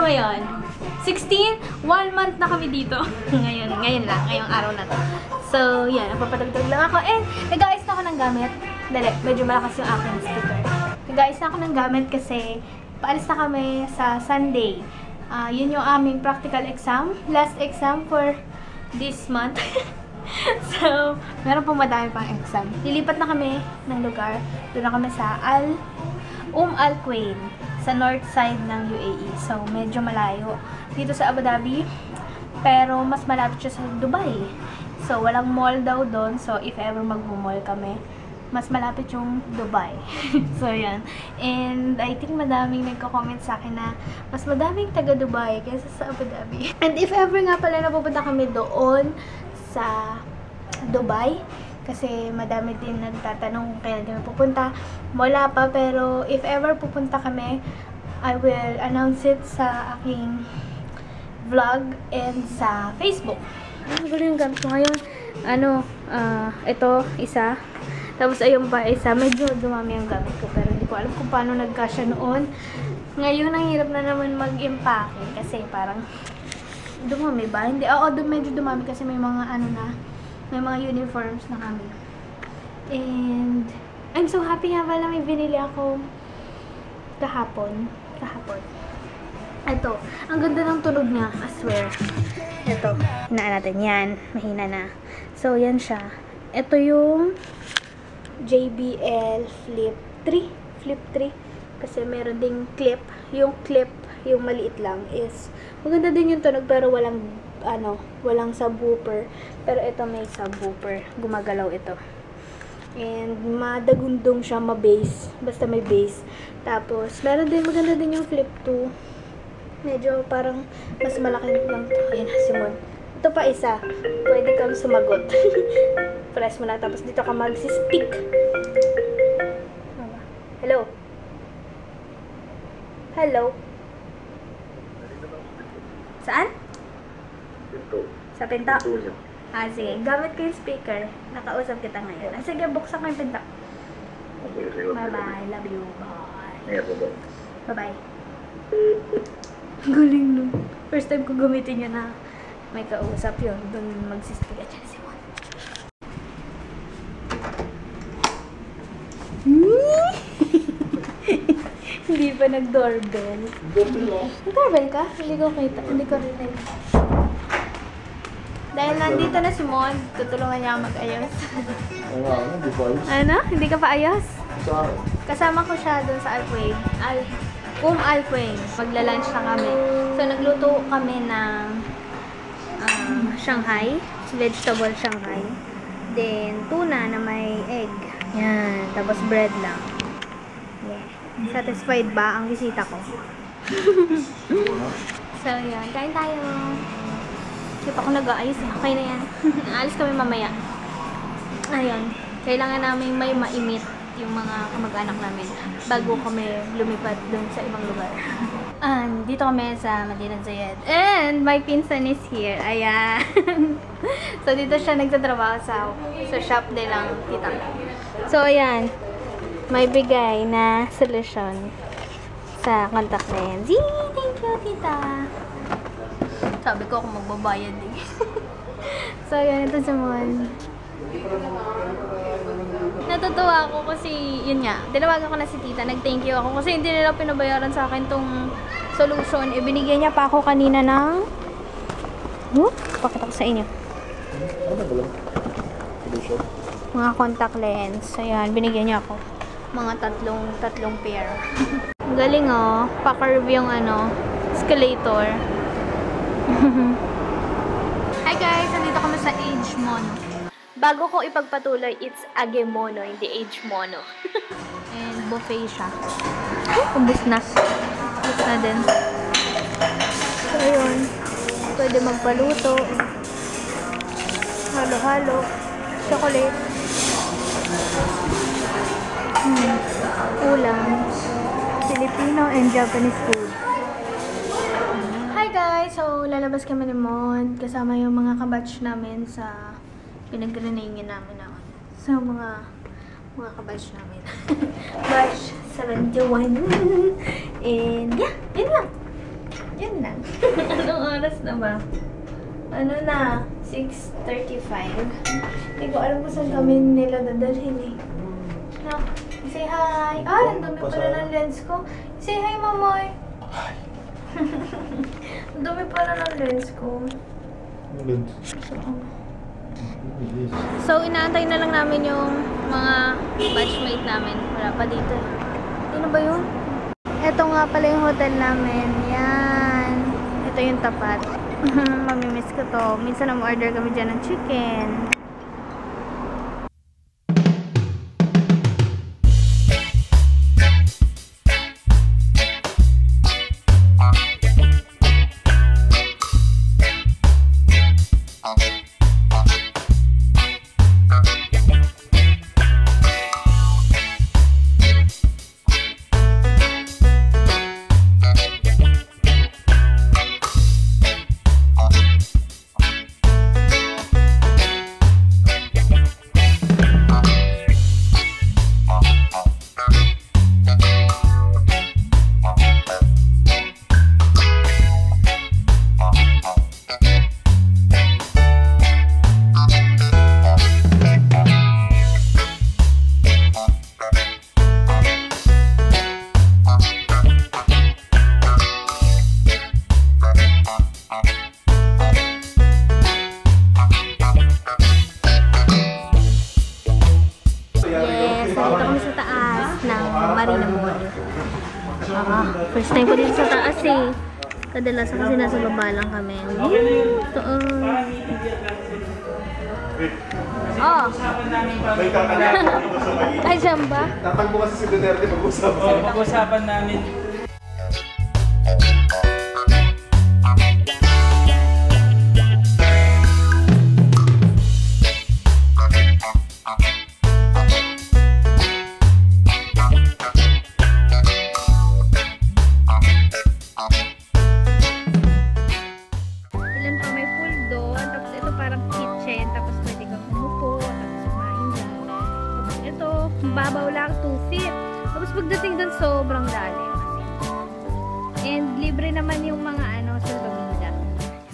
ngayon? 16? 1 month na kami dito. Ngayon lang, ngayong araw na to. So, yan, napapatagtag lang ako. And, nag-aayos na ako ng gamit. Dali, medyo malakas yung aking speaker. Nag-aayos na ako ng gamit kasi paalis na kami sa Sunday. Yun yung aming practical exam. Last exam for this month. So, meron pong madami pang exam. Lilipat na kami ng lugar. Doon na kami sa Al Quwain, sa north side ng UAE. So, medyo malayo. Dito sa Abu Dhabi, pero mas malapit siya sa Dubai. So, walang mall daw doon. So, if ever mag-mall kami, mas malapit yung Dubai. So, yan. And, I think madaming nagko-comment sa akin na mas madaming taga-Dubai kaysa sa Abu Dhabi. And if ever nga pala napupunta kami doon sa Dubai, kasi madami din nagtatanong kung kailan kami pupunta. Wala pa, pero if ever pupunta kami, I will announce it sa aking vlog and sa Facebook. Ano ba yung gamit ko ngayon? Ito, isa. Tapos ayun pa, isa. Medyo dumami yung gamit ko, pero hindi ko alam kung paano nagkasya noon. Ngayon, ang hirap na naman mag-impake kasi parang dumami ba? Hindi. Oo, medyo dumami kasi may mga may mga uniforms na kami. And I'm so happy nga pala may binili ako kahapon. Ito, ang ganda ng tunog niya, I swear. Ito, hinaan natin yan. Mahina na. So, yan siya. Ito yung JBL Flip 3. Kasi meron ding clip. Yung clip, yung maliit lang is maganda din yung tunog pero walang subwoofer. Pero ito may subwoofer. Gumagalaw ito. And madagundong siya, ma-bass. Basta may bass. Tapos, meron din, maganda din yung Flip 2. Medyo parang mas malaki lang ito. Ayan, Simon. Ito pa isa. Pwede kang sumagot. Press mo na. Tapos dito ka mag-speak. Hello? Hello? Saan? Pinto. Sa pinto? Sige. Gamit ko yung speaker. Nakausap kita ngayon. Sige, buksan ko yung pinto. Bye-bye. Love you. Bye. Bye-bye. Galing no. First time ko gamitin yun na may kausap yun. Doon magsispeak at siya si Mon. Hindi pa nag-doorbell. Nag-doorbell ka? Hindi ko kita. Hindi ko rin. Dahil nandito na si Mon, tutulungan niya mag-ayos. Ano? Hindi ka pa ayos? Kasama ko siya doon sa Al Quwain. Al Quwain. Magla-lunch na kami. So, nagluto kami ng Shanghai. Vegetable Shanghai. Then, tuna na may egg. Yan. Tapos, bread lang. Yeah. Satisfied ba ang bisita ko? So, yan. Kain tayo. Hindi pa ako nag-aayos. Okay na yan. Aalis kami mamaya. Ayun. Kailangan namin may mainit yung mga kamag-anak namin bago kami lumipat dun sa ibang lugar. And dito kami sa Madinat Zayed. And my pinsan is here. Ayan. So, dito siya nagtatrabaho sa shop nilang tita. So, ayan. May bigay na solusyon sa contact lens. Yee! Thank you, tita. Sabi ko kung magbabayad din. So, ayan. Ito si Mon. Natutuwa ako kasi, yun nga, tinawagan ko na si tita, nag-thank you ako kasi hindi nila pinabayaran sa akin tong solution. Ibinigay niya pa ako kanina ng pakita ko sa inyo. Mga contact lens. Ayan, binigyan niya ako. Mga tatlong pair. Galing oh, pa-curve yung escalator. Hi guys, nandito kami sa Age Mono. Bago ko ipagpatuloy, it's Age Mono, hindi Age Mono. And buffet siya. Ubus na. Ubus na din. So, ayun. Pwede magpaluto. Halo-halo. Chocolate. Ulam. Filipino and Japanese food. Hi guys! So, lalabas kami ni Mon. Kasama yung mga kabatch namin sa pinag-reningin namin ako. So, mga kabatch namin. Batch 71. And, yeah, yun lang. Yun lang. Anong oras na ba? Ano na? 6:35. Hindi ko alam kung saan kami nila dadalhin eh. No. Say hi. Ay, ang dumi pala ng lens ko. Say hi, Mamoy. Hi. Ang dumi pala ng lens ko. So, inaantay na lang namin yung mga batchmate namin. Wala pa dito. Ano ba yun? Ito nga pala yung hotel namin. Yan. Ito yung tapat. Mamimiss ko to. Minsan na-order kami dyan ng chicken. First time ko dito sa taas eh. Kadalasan kasi nasa baba lang kami. Ito oh. Ay, dyan ba? Tatagbo kasi si Duterte pag-usapan. Pag-usapan namin. Babaw lang, 2 feet. Tapos pagdating dun, sobrang lalim. And libre naman yung mga